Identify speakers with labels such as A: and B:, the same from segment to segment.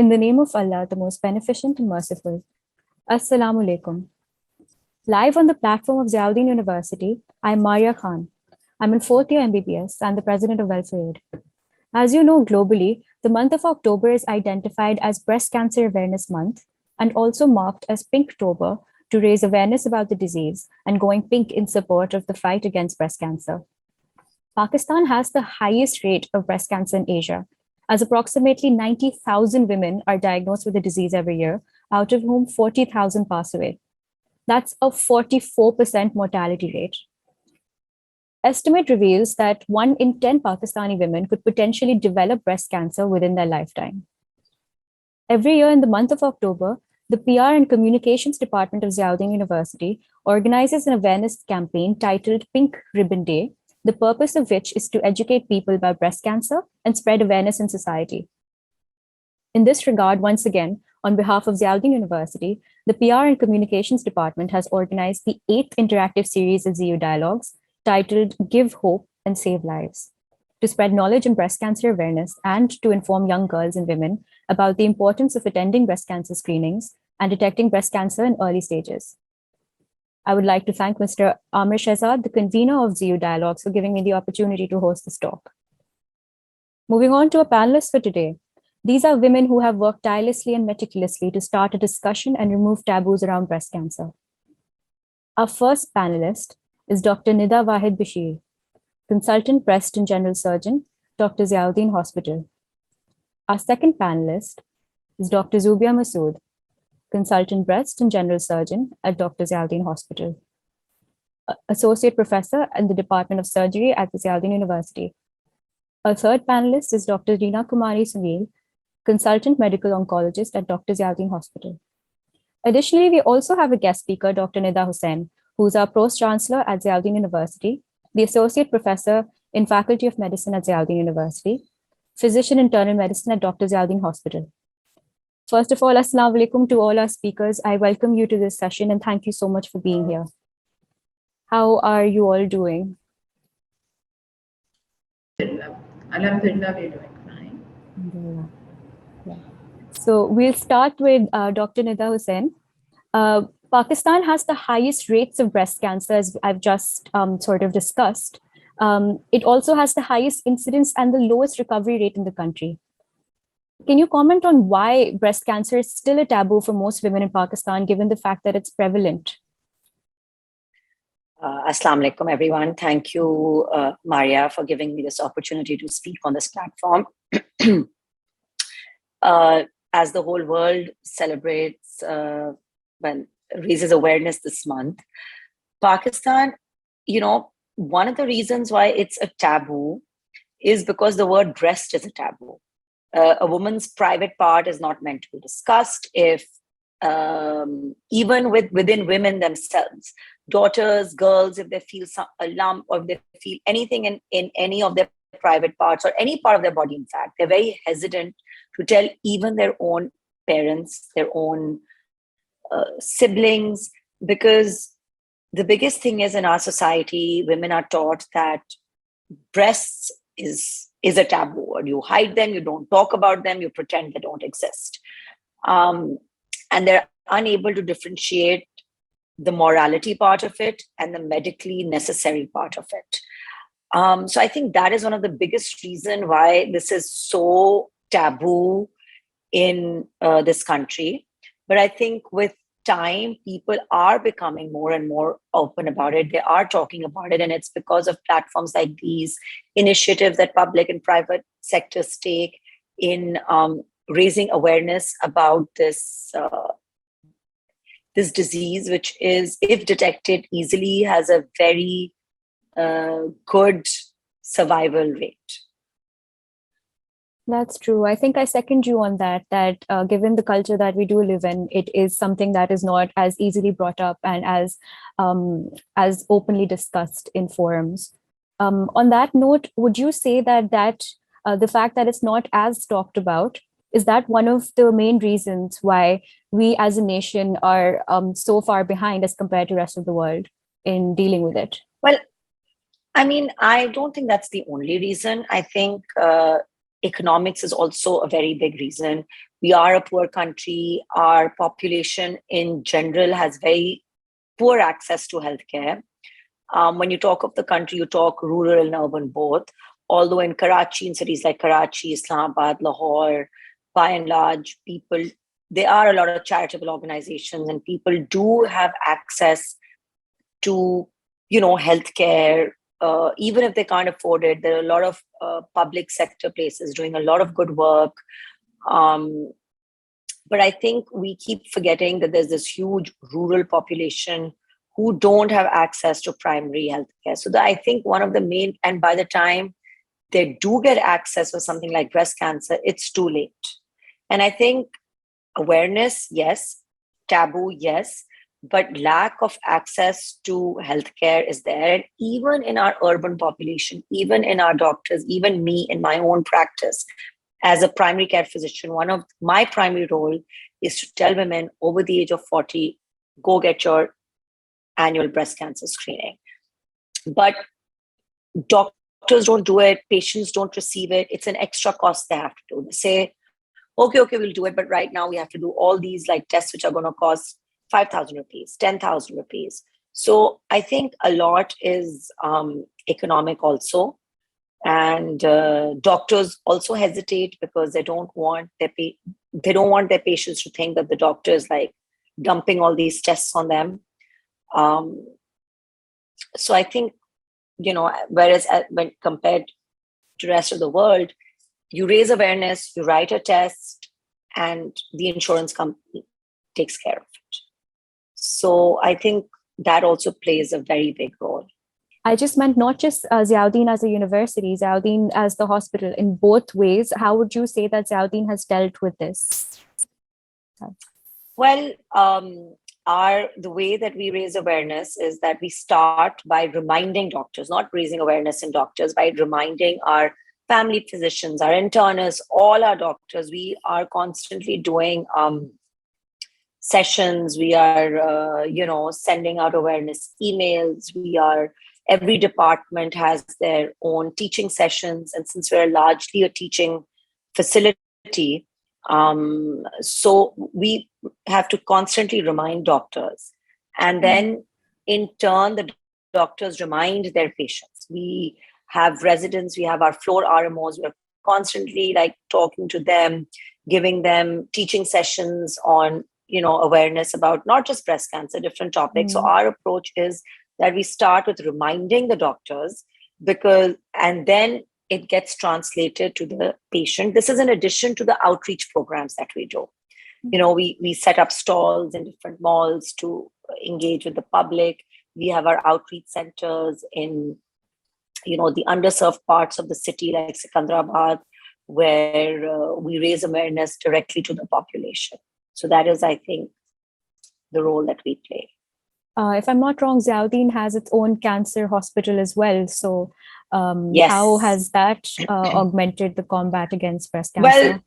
A: In the name of Allah, the most beneficent and merciful. Assalamu alaikum. Live on the platform of Ziauddin University, I'm Maria Khan. I'm in fourth year MBBS and the president of Welfare Aid. As you know, globally, the month of October is identified as Breast Cancer Awareness Month and also marked as Pinktober to raise awareness about the disease and going pink in support of the fight against breast cancer. Pakistan has the highest rate of breast cancer in Asia, as approximately 90,000 women are diagnosed with the disease every year, out of whom 40,000 pass away. That's a 44% mortality rate. Estimate reveals that 1 in 10 Pakistani women could potentially develop breast cancer within their lifetime. Every year in the month of October, the PR and Communications Department of Ziauddin University organizes an awareness campaign titled Pink Ribbon Day, the purpose of which is to educate people about breast cancer and spread awareness in society. In this regard, once again, on behalf of Ziauddin University, the PR and Communications Department has organized the 8th interactive series of ZU Dialogues titled Give Hope and Save Lives, to spread knowledge in breast cancer awareness and to inform young girls and women about the importance of attending breast cancer screenings and detecting breast cancer in early stages. I would like to thank Mr. Amir Shehzad, the convener of ZU Dialogues, for giving me the opportunity to host this talk. Moving on to our panelists for today. These are women who have worked tirelessly and meticulously to start a discussion and remove taboos around breast cancer. Our first panelist is Dr. Nida Wahid Bashir, Consultant Breast and General Surgeon, Dr. Ziauddin Hospital. Our second panelist is Dr. Zubia Masood, Consultant Breast and General Surgeon at Dr. Ziauddin Hospital, Associate Professor in the Department of Surgery at the Ziauddin University. Our third panelist is Dr. Reena Kumari Sunil, Consultant Medical Oncologist at Dr. Ziauddin Hospital. Additionally, we also have a guest speaker, Dr. Nida Hussain, who is our Prost-Chancellor at Ziauddin University, the Associate Professor in Faculty of Medicine at Ziauddin University, Physician Internal Medicine at Dr. Ziauddin Hospital. First of all, Assalamu alaikum to all our speakers. I welcome you to this session and thank you so much for being here. How are you all doing?
B: Alhamdulillah, we're doing fine.
A: Yeah. So we'll start with Dr. Nida Hussain. Pakistan has the highest rates of breast cancer, as I've just sort of discussed. It also has the highest incidence and the lowest recovery rate in the country. Can you comment on why breast cancer is still a taboo for most women in Pakistan, given the fact that it's prevalent?
C: Assalamu alaikum, everyone. Thank you, Maria, for giving me this opportunity to speak on this platform. As the whole world celebrates, raises awareness this month, Pakistan, one of the reasons why it's a taboo is because the word breast is a taboo. A woman's private part is not meant to be discussed. If even within women themselves, daughters, girls, if they feel a lump or if they feel anything in any of their private parts or any part of their body, in fact, they're very hesitant to tell even their own parents, their own siblings, because the biggest thing is in our society, women are taught that breasts is a taboo, or you hide them, you don't talk about them, you pretend they don't exist. And they're unable to differentiate the morality part of it and the medically necessary part of it. So I think that is one of the biggest reasons why this is so taboo in this country. But I think with time, people are becoming more and more open about it. They are talking about it. And it's because of platforms like these, initiatives that public and private sectors take in raising awareness about this disease, which is, if detected easily, has a very good survival rate.
A: That's true. I think I second you on that, given the culture that we do live in, it is something that is not as easily brought up and as openly discussed in forums. On that note, would you say that the fact that it's not as talked about, is that one of the main reasons why we as a nation are so far behind as compared to the rest of the world in dealing with it?
C: Well, I mean, I don't think that's the only reason. I think economics is also a very big reason. We are a poor country. Our population in general has very poor access to healthcare. When you talk of the country, you talk rural and urban both. Although in Karachi, in cities like Karachi, Islamabad, Lahore, by and large, there are a lot of charitable organizations and people do have access to, healthcare. Even if they can't afford it, there are a lot of public sector places doing a lot of good work. But I think we keep forgetting that there's this huge rural population who don't have access to primary healthcare. So I think one of the main, and by the time they do get access for something like breast cancer, it's too late. And I think awareness, yes, taboo, yes, but lack of access to healthcare is there. And even in our urban population, even in our doctors, even me in my own practice, as a primary care physician, one of my primary role is to tell women over the age of 40, go get your annual breast cancer screening. But doctors don't do it, patients don't receive it. It's an extra cost they have to do. They say, okay, we'll do it. But right now we have to do all these like tests, which are going to cost 5,000 rupees, 10,000 rupees. So I think a lot is economic also. And doctors also hesitate because they don't want their patients to think that the doctor is like dumping all these tests on them. So I think, whereas when compared to the rest of the world, you raise awareness, you write a test, and the insurance company takes care of it. So I think that also plays a very big role.
A: I just meant not just Ziauddin as a university, Ziauddin as the hospital, in both ways. How would you say that Ziauddin has dealt with this?
C: Well, the way that we raise awareness is that we start by reminding doctors, not raising awareness in doctors, by reminding our family physicians, our internists, all our doctors. We are constantly doing sessions. We are, sending out awareness emails. Every department has their own teaching sessions. And since we're largely a teaching facility, so we have to constantly remind doctors. And then in turn, the doctors remind their patients. We have residents, we have our floor RMOs, we're constantly like talking to them, giving them teaching sessions on, awareness about not just breast cancer, different topics. So our approach is that we start with reminding the doctors and then it gets translated to the patient. This is in addition to the outreach programs that we do. We set up stalls in different malls to engage with the public. We have our outreach centers in, the underserved parts of the city like Secunderabad, where we raise awareness directly to the population. So that is, I think, the role that we play.
A: If I'm not wrong, Ziauddin has its own cancer hospital as well. So
C: yes.
A: How has that augmented the combat against breast cancer?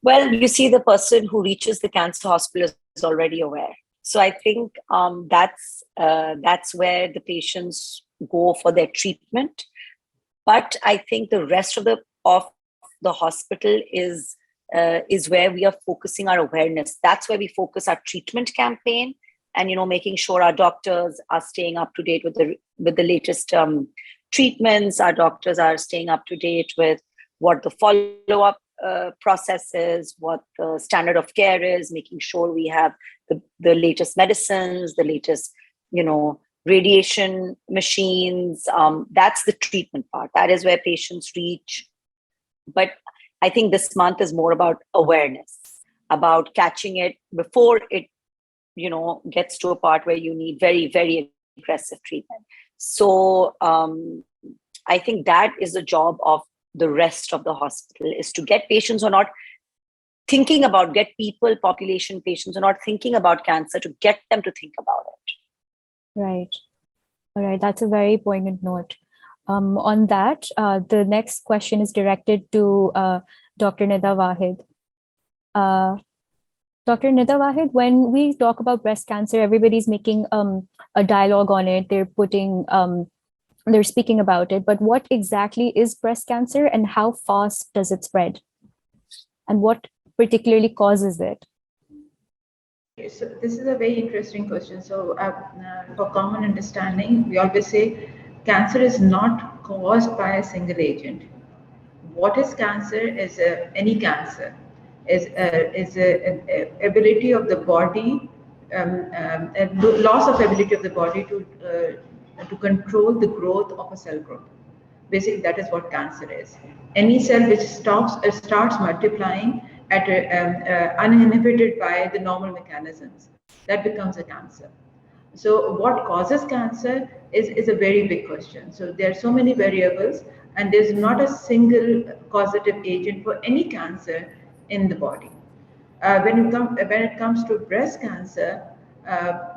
C: Well, you see, the person who reaches the cancer hospital is already aware. So I think that's where the patients go for their treatment. But I think the rest of the hospital is where we are focusing our awareness. That's where we focus our treatment campaign. And making sure our doctors are staying up to date with the latest treatments. Our doctors are staying up to date with what the follow-up process is, what the standard of care is, making sure we have the latest medicines, the latest, radiation machines. That's the treatment part. That is where patients reach. But I think this month is more about awareness, about catching it before it gets to a part where you need very, very aggressive treatment. So I think that is the job of the rest of the hospital, is to get patients who are not thinking about, population patients who are not thinking about cancer, to get them to think about it.
A: Right. All right. That's a very poignant note. On that, the next question is directed to Dr. Nida Wahid. Dr. Nida Wahid, when we talk about breast cancer, everybody's making a dialogue on it. They're speaking about it. But what exactly is breast cancer and how fast does it spread? And what particularly causes it?
B: So this is a very interesting question. So for common understanding, we always say cancer is not caused by a single agent. What is cancer is any cancer is a ability of the body, a loss of ability of the body to control the growth of a cell growth. Basically, that is what cancer is. Any cell which starts multiplying uninhibited by the normal mechanisms, that becomes a cancer. So what causes cancer is a very big question. So there are so many variables, and there's not a single causative agent for any cancer in the body. When it comes to breast cancer,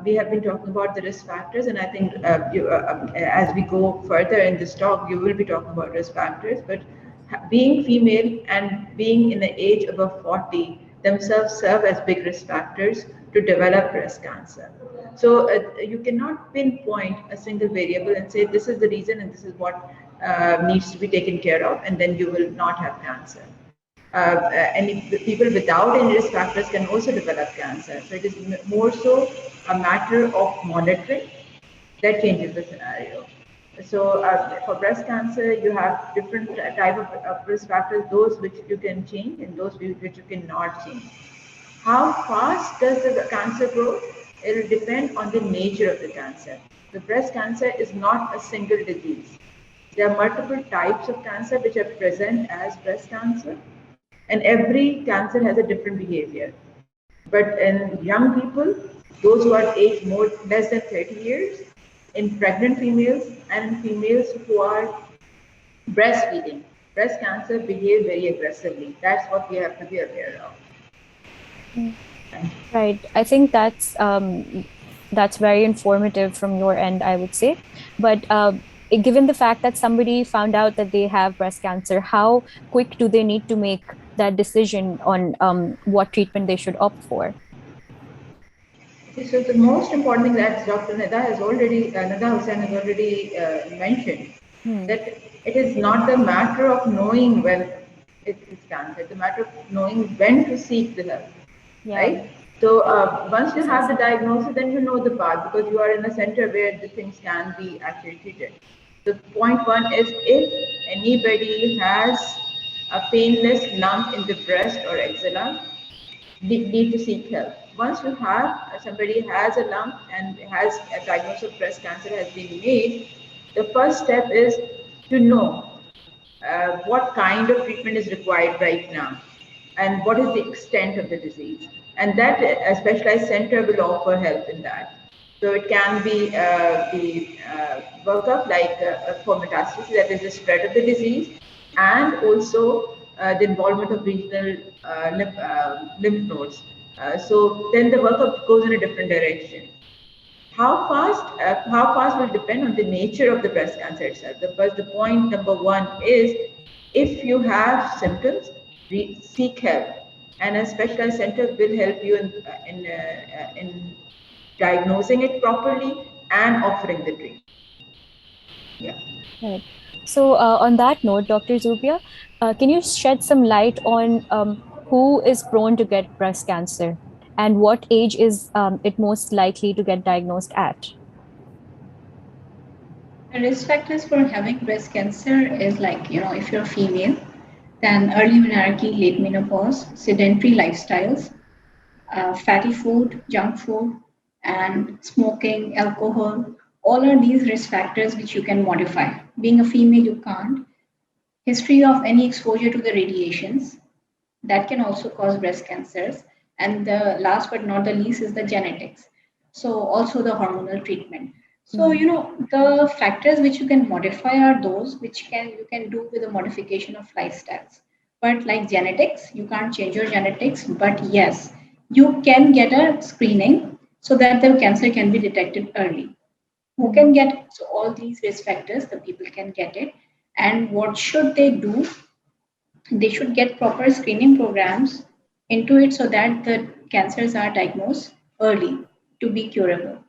B: we have been talking about the risk factors, and I think as we go further in this talk, you will be talking about risk factors. But being female and being in the age above 40 themselves serve as big risk factors to develop breast cancer. So you cannot pinpoint a single variable and say this is the reason and this is what needs to be taken care of, and then you will not have cancer. And people without any risk factors can also develop cancer. So it is more so a matter of monitoring that changes the scenario. So for breast cancer, you have different type of risk factors, those which you can change and those which you cannot change. How fast does the cancer grow? It will depend on the nature of the cancer. The breast cancer is not a single disease. There are multiple types of cancer which are present as breast cancer, and every cancer has a different behavior. But in young people, those who are aged less than 30 years, in pregnant females, and in females who are breastfeeding, breast cancer behave very aggressively. That's what we have to be aware of.
A: Right. I think that's very informative from your end, I would say. But given the fact that somebody found out that they have breast cancer, how quick do they need to make that decision on what treatment they should opt for?
B: So the most important thing that Dr. Nada Hussain has already mentioned, that it is not the matter of knowing when it's cancer, it's a matter of knowing when to seek the help, right? So once you have the diagnosis, then you know the path because you are in a center where the things can be actually treated. So point one is if anybody has a painless lump in the breast or axilla, need to seek help. Once you have somebody has a lump and has a diagnosis of breast cancer has been made, the first step is to know what kind of treatment is required right now and what is the extent of the disease. And that a specialized center will offer help in that. So it can be the workup like for metastasis, that is the spread of the disease, and also the involvement of regional lymph nodes. So then the workup goes in a different direction. How fast will depend on the nature of the breast cancer itself. But the point number one is, if you have symptoms, seek help, and a specialized center will help you in diagnosing it properly and offering the treatment. Yeah.
A: Right. So on that note, Dr. Zubia, can you shed some light on who is prone to get breast cancer and what age is it most likely to get diagnosed at?
D: The risk factors for having breast cancer is like, if you're female, then early menarche, late menopause, sedentary lifestyles, fatty food, junk food, and smoking, alcohol. All are these risk factors which you can modify. Being a female, you can't. History of any exposure to the radiations, that can also cause breast cancers. And the last but not the least is the genetics. So also the hormonal treatment. So the factors which you can modify are those which you can do with a modification of lifestyles. But like genetics, you can't change your genetics. But yes, you can get a screening so that the cancer can be detected early. Who can get it? So all these risk factors, the people can get it. And what should they do? They should get proper screening programs into it so that the cancers are diagnosed early to be curable.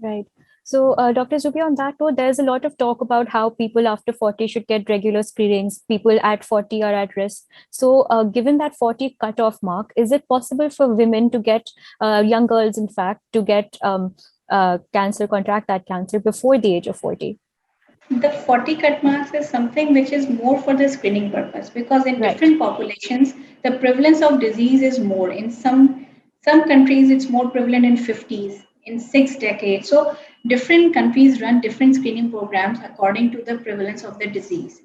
A: Right. So, Dr. Zubi, on that note, there's a lot of talk about how people after 40 should get regular screenings. People at 40 are at risk. So, given that 40 cutoff mark, is it possible for women to get, young girls, in fact, to get cancer, contract that cancer before the age of 40?
D: The 40 cut marks is something which is more for the screening purpose, because in
A: Right.
D: different populations the prevalence of disease is more. In some countries it's more prevalent in 50s, in 6 decades. So different countries run different screening programs according to the prevalence of the disease.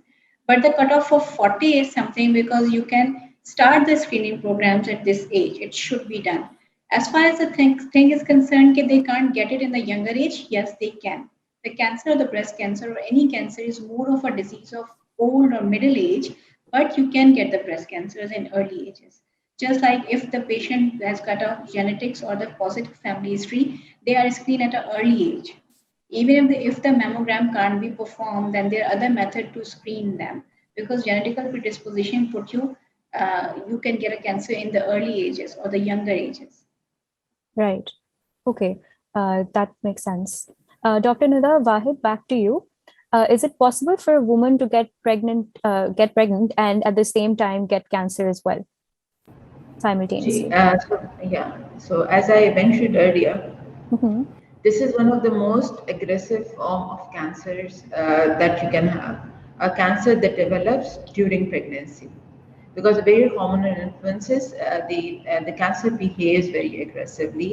D: But the cutoff of 40 is something because you can start the screening programs at this age. It should be done. As far as the thing is concerned, that they can't get it in the younger age, yes, they can. The cancer, the breast cancer, or any cancer is more of a disease of old or middle age, but you can get the breast cancers in early ages. Just like if the patient has got a genetics or the positive family history, they are screened at an early age. Even if the mammogram can't be performed, then there are other methods to screen them, because genetical predisposition put you, you can get a cancer in the early ages or the younger ages.
A: Right. Okay. That makes sense. Dr. Nida Wahid, back to you. Is it possible for a woman to get pregnant, and at the same time get cancer as well, simultaneously?
B: So as I mentioned earlier,
A: Mhm.
B: this is one of the most aggressive form of cancers that you can have. A cancer that develops during pregnancy, because the very hormonal influences, the cancer behaves very aggressively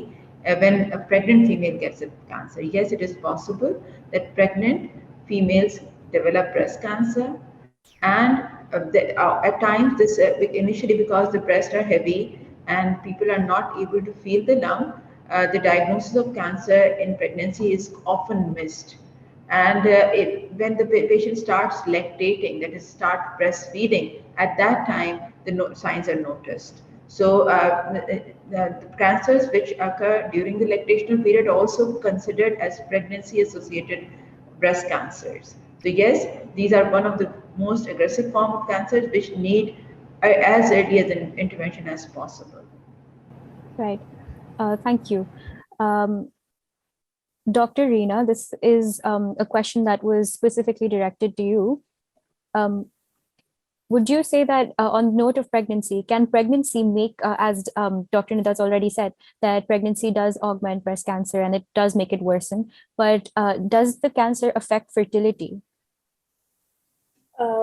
B: when a pregnant female gets a cancer. Yes, it is possible that pregnant females develop breast cancer, and at times this initially, because the breasts are heavy and people are not able to feel the lump, the diagnosis of cancer in pregnancy is often missed. And when the patient starts lactating, that is start breastfeeding, at that time the signs are noticed. So the cancers which occur during the lactational period also considered as pregnancy associated breast cancers. So yes, these are one of the most aggressive form of cancers which need as early as an intervention as possible.
A: Right. Thank you. Um, Dr. Reena, this is a question that was specifically directed to you. Um, would you say that, on note of pregnancy, can pregnancy make, as Dr. Nida's already said, that pregnancy does augment breast cancer and it does make it worsen, but does the cancer affect fertility?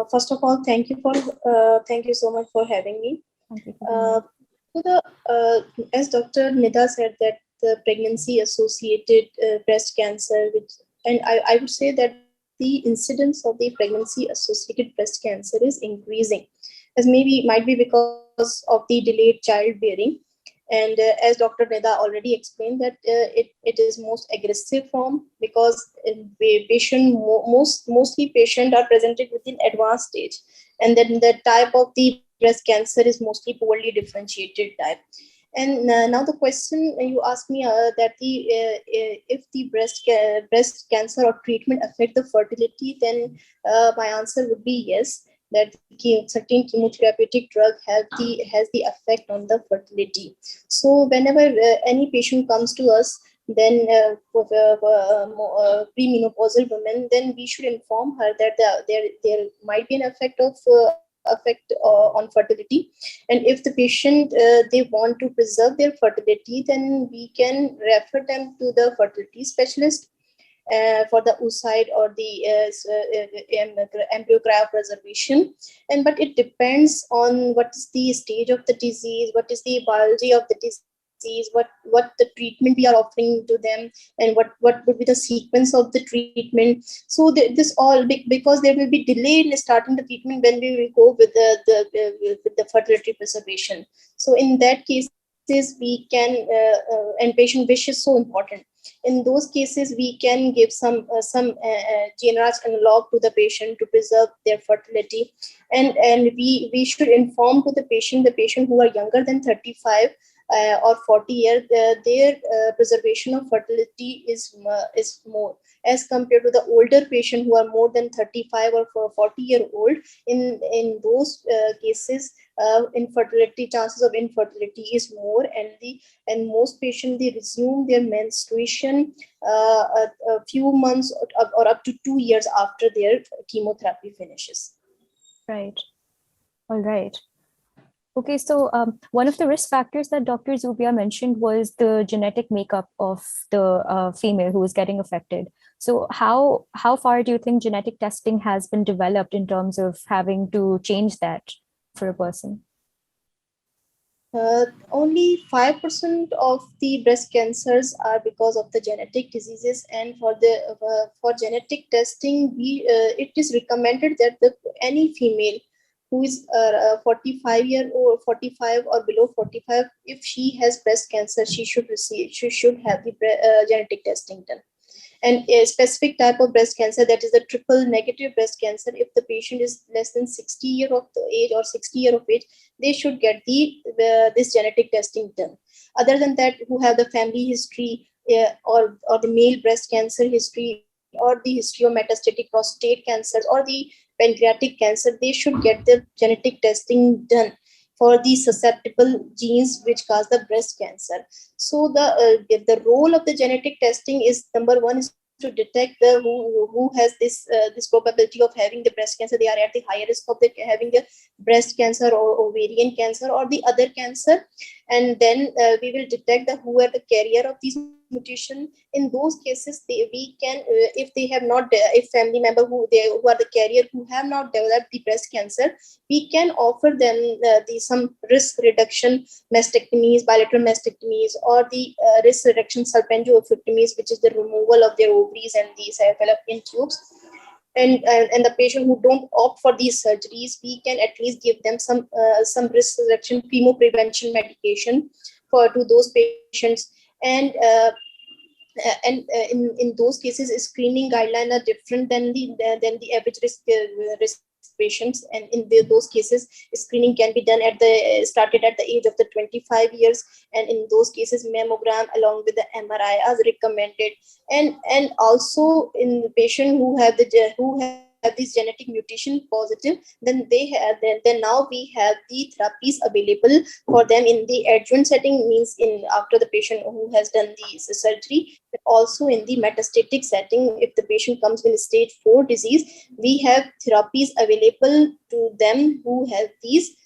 E: First of all, thank you so much for having me.
A: Thank you for having me.
E: So as Dr. Nida said, that the pregnancy associated breast cancer, and I would say that the incidence of the pregnancy associated breast cancer is increasing, as might be because of the delayed childbearing. And as Dr. Nida already explained, that it is most aggressive form, because mostly patient are presented within advanced stage, and then the type of the breast cancer is mostly poorly differentiated type. And now the question you asked me, that if the breast cancer or treatment affect the fertility, then my answer would be yes. That certain chemotherapeutic drug has the effect on the fertility. So whenever any patient comes to us, then for premenopausal women, then we should inform her that there might be an effect on fertility. And if the patient they want to preserve their fertility, then we can refer them to the fertility specialist for the oocyte or the embryo graft preservation. And but it depends on what is the stage of the disease, what is the biology of the disease, what the treatment we are offering to them, and what would be the sequence of the treatment. So this all because there will be delay in starting the treatment when we will go with the fertility preservation. So in that cases we can and patient wish is so important. In those cases we can give some GnRH analog to the patient to preserve their fertility. And we should inform to the patient who are younger than 35, or 40 years, their preservation of fertility is more as compared to the older patient who are more than 35 or 40-year-old. In those cases, infertility chances of infertility is more, and most patients, they resume their menstruation a few months or up to 2 years after their chemotherapy finishes.
A: Right. All right. Okay, so one of the risk factors that Dr. Zubia mentioned was the genetic makeup of the female who is getting affected. So how far do you think genetic testing has been developed in terms of having to change that for a person?
E: Only 5% of the breast cancers are because of the genetic diseases, and for genetic testing, it is recommended that any female who is 45 or below 45, if she has breast cancer, she should have the genetic testing done. And a specific type of breast cancer, that is the triple negative breast cancer, if the patient is less than 60 years of age or 60 years of age, they should get this genetic testing done. Other than that, who have the family history or the male breast cancer history, or the history of metastatic prostate cancers or the pancreatic cancer, they should get the genetic testing done for the susceptible genes which cause the breast cancer. So the role of the genetic testing is, number one, is to detect who has this probability of having the breast cancer. They are at the higher risk of having the breast cancer or ovarian cancer or the other cancer, and then we will detect who are the carrier of these mutation. In those cases, we can, if they have not, if family member who are the carrier who have not developed the breast cancer, we can offer them some risk reduction mastectomies, bilateral mastectomies, or the risk reduction salpingopectomies, which is the removal of their ovaries and the fallopian tubes. And the patient who don't opt for these surgeries, we can at least give them some risk reduction chemoprevention medication to those patients. And in those cases, screening guidelines are different than the average risk patients, and in those cases, screening can be done started at the age of the 25 years, and in those cases, mammogram along with the MRI are recommended. And also in the patient who have this genetic mutation positive, then now we have the therapies available for them in the adjuvant setting, means after the patient who has done the surgery, but also in the metastatic setting. If the patient comes with stage 4 disease, we have therapies available to them who have these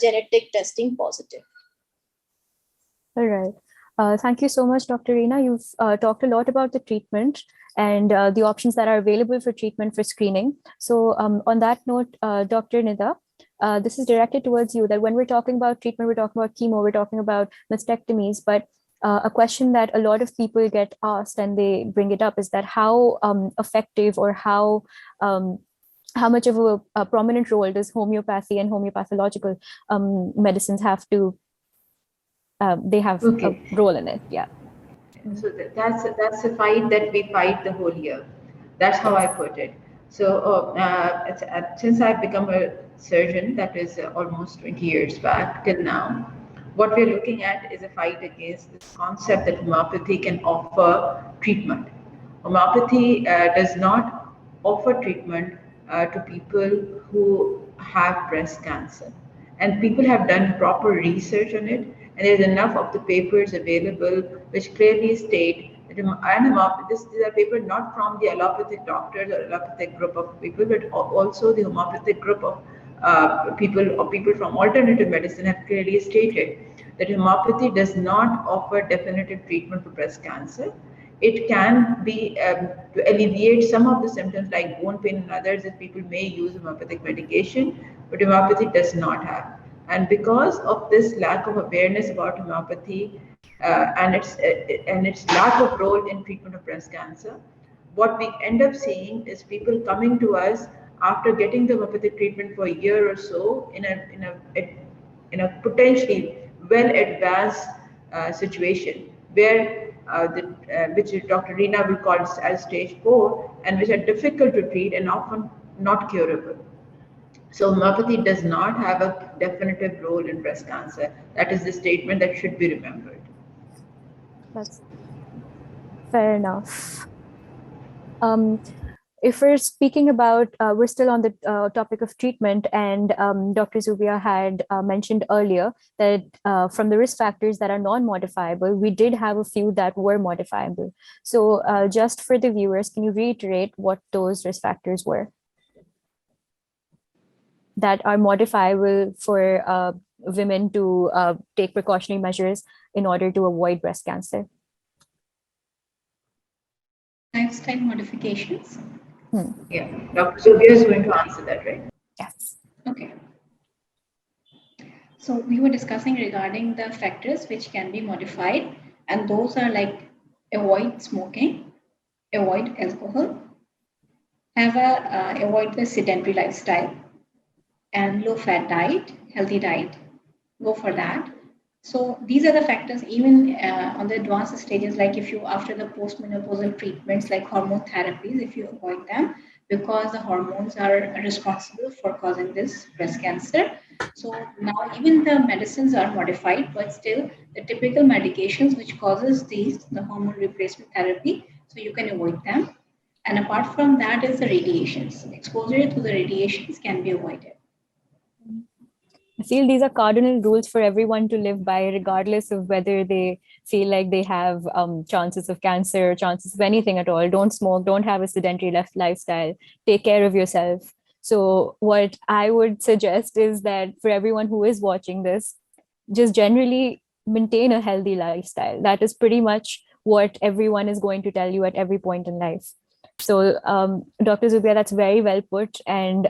E: genetic testing positive.
A: All right. Thank you so much, Dr. Reena. You've talked a lot about the treatment and the options that are available for treatment for screening. So on that note, Dr. Nida, this is directed towards you, that when we're talking about treatment, we're talking about chemo, we're talking about mastectomies, but a question that a lot of people get asked and they bring it up is that how effective or how much of a prominent role does homeopathy and homeopathological medicines have to they have a role in it? Yeah.
B: So that's a fight that we fight the whole year. That's how I put it. So since I've become a surgeon, that is almost 20 years back till now, what we're looking at is a fight against this concept that homeopathy can offer treatment. Homeopathy does not offer treatment to people who have breast cancer. And people have done proper research on it, and there's enough of the papers available which clearly state that these are papers not from the allopathic doctors or allopathic group of people, but also the homeopathic group of people from alternative medicine have clearly stated that homeopathy does not offer definitive treatment for breast cancer. It can be to alleviate some of the symptoms like bone pain and others that people may use homeopathic medication, but homeopathy does not have. And because of this lack of awareness about homeopathy and its lack of role in treatment of breast cancer, what we end up seeing is people coming to us after getting the homeopathic treatment for a year or so in a potentially well advanced situation where which Dr. Reena will call as stage 4, and which are difficult to treat and often not curable. So homeopathy does not have a definitive role in breast cancer. That is the statement that should be remembered.
A: That's fair enough. If we're speaking about, we're still on the topic of treatment, and Dr. Zubia had mentioned earlier that from the risk factors that are non-modifiable, we did have a few that were modifiable. So just for the viewers, can you reiterate what those risk factors were that are modifiable for women to take precautionary measures in order to avoid breast cancer?
D: Lifestyle modifications.
B: Yeah, Dr. Zubia is going to answer that, right?
A: Yes.
D: Okay. So we were discussing regarding the factors which can be modified, and those are like avoid smoking, avoid alcohol, avoid the sedentary lifestyle, and low fat diet, healthy diet. Go for that. So these are the factors even on the advanced stages, like if you after the postmenopausal treatments like hormone therapies, if you avoid them because the hormones are responsible for causing this breast cancer. So now even the medicines are modified, but still the typical medications which causes these, the hormone replacement therapy, so you can avoid them. And apart from that is the radiations. Exposure to the radiations can be avoided.
A: I feel these are cardinal rules for everyone to live by, regardless of whether they feel like they have chances of cancer, chances of anything at all. Don't smoke, don't have a sedentary lifestyle, take care of yourself. So, what I would suggest is that for everyone who is watching this, just generally maintain a healthy lifestyle. That is pretty much what everyone is going to tell you at every point in life. So, Dr. Zubia, that's very well put. And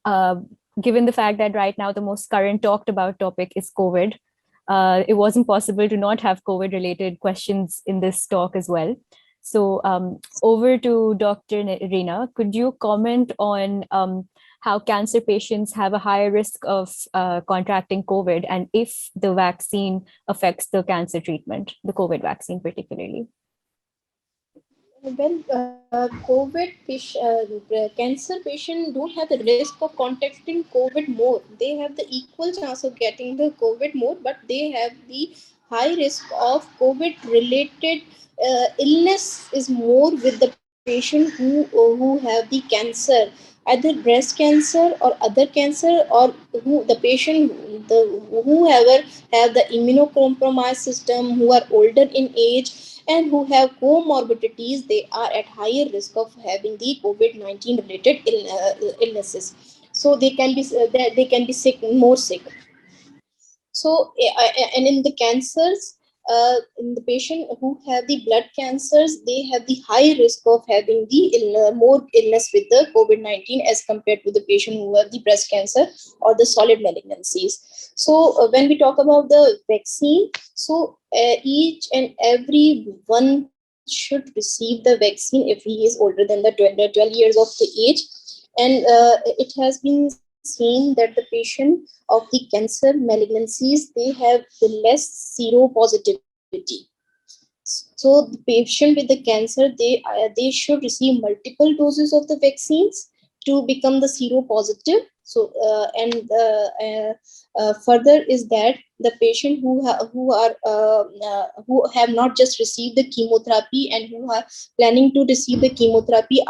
A: uh, given the fact that right now the most current talked about topic is COVID, it wasn't possible to not have COVID related questions in this talk as well. So over to Dr. Reena, could you comment on how cancer patients have a higher risk of contracting COVID, and if the vaccine affects the cancer treatment, the COVID vaccine particularly?
E: Well, cancer patient don't have the risk of contracting COVID more. They have the equal chance of getting the COVID more, but they have the high risk of COVID related illness is more with the patient who have the cancer, either breast cancer or other cancer, or who the patient the whoever have the immunocompromised system, who are older in age and who have comorbidities, they are at higher risk of having the COVID-19 related illnesses. So they can be sick, more sick. So and in the cancers, in the patient who have the blood cancers, they have the high risk of having the more illness with the COVID-19 as compared to the patient who have the breast cancer or the solid malignancies. So when we talk about the vaccine, so each and every one should receive the vaccine if he is older than the 12 years of the age. And it has been seen that the patient of the cancer malignancies, they have the less seropositivity. So the patient with the cancer, they should receive multiple doses of the vaccines to become the seropositive. So further is that the patient who have not just received the chemotherapy and who are planning to receive the chemotherapy,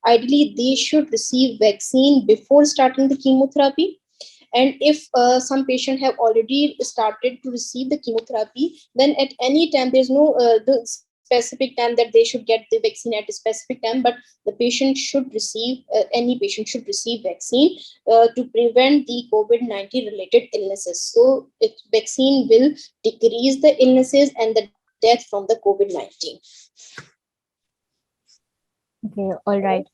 E: ideally they should receive vaccine before starting the chemotherapy. And if some patient have already started to receive the chemotherapy, then at any time there's no the specific time that they should get the vaccine at a specific time, but the patient should receive any patient should receive vaccine to prevent the COVID-19 related illnesses. So vaccine will decrease the illnesses and the death from the COVID-19.
A: Okay, all right.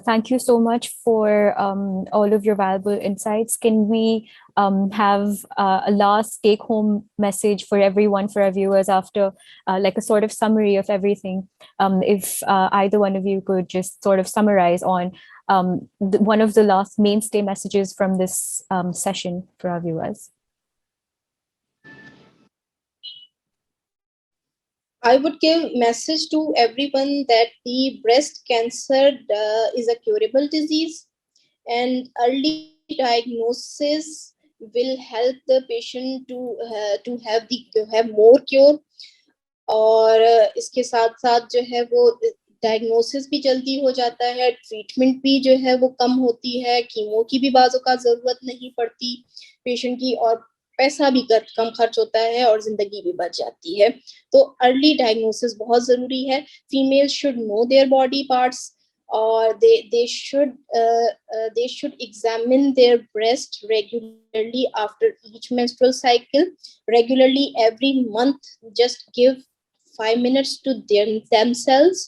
A: Thank you so much for all of your valuable insights. Can we have a last take-home message for everyone, for our viewers, after like a sort of summary of everything? If either one of you could just sort of summarize on one of the last mainstay messages from this session for our viewers.
E: I would give message to everyone that the breast cancer is a curable disease. and early diagnosis will help the patient to have more cure. और इसके साथ साथ जो है वो diagnosis भी जल्दी हो जाता है, ट्रीटमेंट भी जो है वो कम होती है, कीमो की भी बाजों का जरूरत नहीं पड़ती पेशेंट की, और पैसा भी कम खर्च होता है और जिंदगी भी बच जाती है. तो अर्ली डायग्नोसिस बहुत जरूरी है. Female should know their body parts, or they should examine their breast regularly after each menstrual cycle. Regularly, every month, just give 5 minutes to themselves,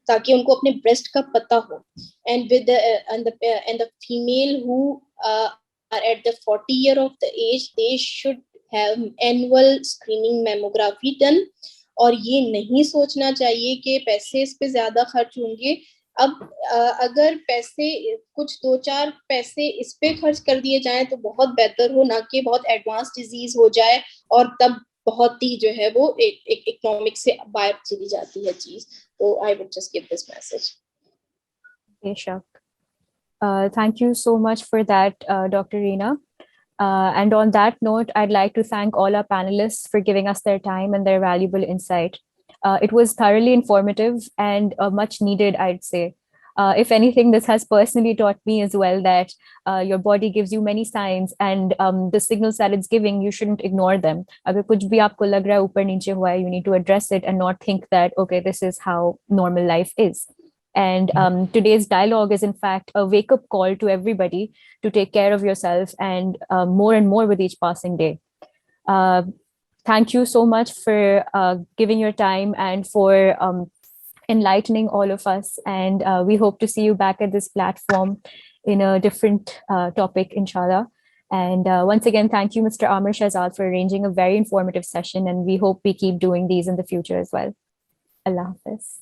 E: ताकि उनको अपने breast का पता हो. And with the female who are at the 40 year of the age, they should have annual screening mammography done. और ये नहीं सोचना चाहिए कि पैसे इस पे ज्यादा खर्च होंगे. अब अगर पैसे कुछ 2-4 पैसे इस पे खर्च कर दिए जाएं तो बहुत बेहतर हो, ना कि बहुत एडवांस डिजीज हो जाए और तब बहुत ही जो है वो एक इकोनॉमिक से बाहर चली जाती है चीज. तो I would just give this message.
A: Shak. Thank you so much for that, Dr. Reena. And on that note, I'd like to thank all our panelists for giving us their time and their valuable insight. It was thoroughly informative and much needed, I'd say. If anything, this has personally taught me as well that your body gives you many signs, and the signals that it's giving, you shouldn't ignore them. Agar kuch bhi aapko lag raha hai upar niche hua hai, you need to address it and not think that, okay, this is how normal life is. And today's dialogue is, in fact, a wake-up call to everybody to take care of yourself, and more with each passing day. Thank you so much for giving your time and for enlightening all of us. And we hope to see you back at this platform in a different topic, inshallah. And once again, thank you, Mr. Amr Shahzad, for arranging a very informative session. And we hope we keep doing these in the future as well. Allah Hafiz.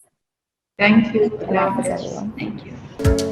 B: Thank you.
A: Allah Hafiz, everyone.
D: Thank you.